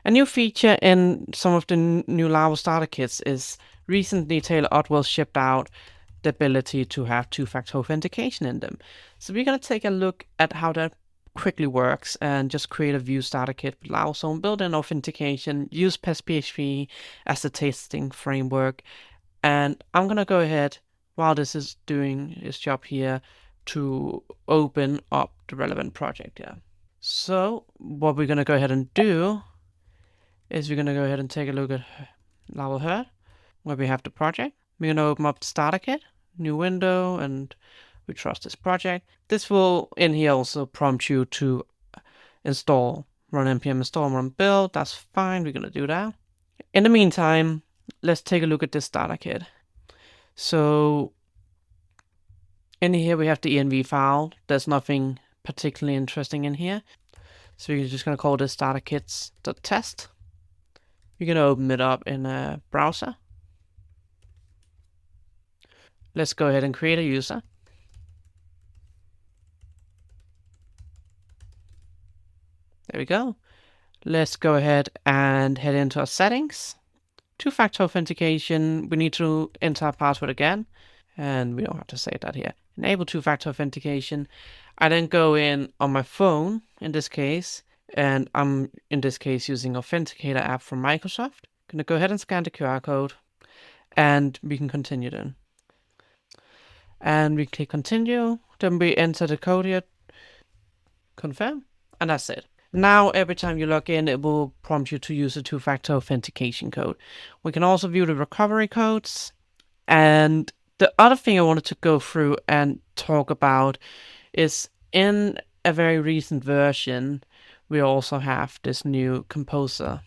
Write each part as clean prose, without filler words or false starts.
A new feature in some of the new Laravel starter kits is recently Taylor Otwell shipped out the ability to have two-factor authentication in them. So we're going to take a look at how that quickly works and just create a Vue starter kit with Laravel. So build in authentication, use PES-PHP as the testing framework. And I'm going to go ahead, while this is doing its job here, to open up the relevant project here. So what we're going to go ahead and do is we're going to go ahead and take a look at Laravel Herd, where we have the project. We're going to open up the starter kit, new window, and we trust this project. This will in here also prompt you to install, run npm install, run build. That's fine, we're going to do that. In the meantime, let's take a look at this starter kit. So in here we have the env file. There's nothing particularly interesting in here. So we're just going to call this starter kits.test. You're going to open it up in a browser. Let's go ahead and create a user. There we go. Let's go ahead and head into our settings. Two-factor authentication. We need to enter our password again. And we don't have to say that here. Enable two-factor authentication. I then go in on my phone, in this case, and I'm, in this case, using Authenticator app from Microsoft. I'm going to go ahead and scan the QR code, and we can continue then. And we click continue, then we enter the code here, confirm, and that's it. Now, every time you log in, it will prompt you to use a two-factor authentication code. We can also view the recovery codes. And the other thing I wanted to go through and talk about is in a very recent version, we also have this new composer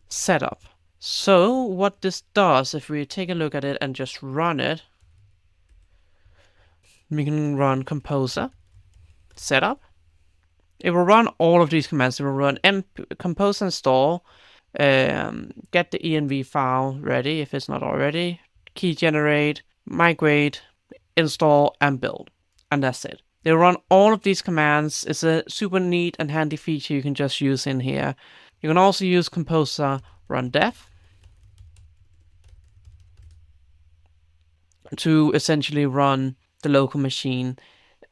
setup. So what this does, if we take a look at it and just run it, we can run composer setup. It will run all of these commands. It will run composer install, get the env file ready if it's not already, key generate, migrate, install, and build. And that's it. They run all of these commands. It's a super neat and handy feature you can just use in here. You can also use composer run dev to essentially run the local machine.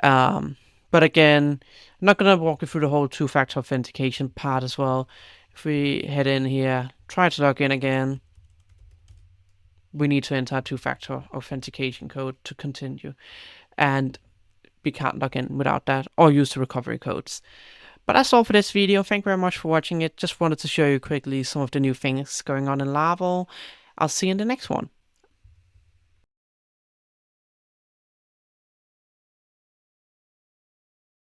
But again, I'm not going to walk you through the whole two-factor authentication part as well. If we head in here, try to log in again, we need to enter two-factor authentication code to continue. And we can't log in without that or use the recovery codes. But that's all for this video. Thank you very much for watching it. Just wanted to show you quickly some of the new things going on in Laravel. I'll see you in the next one.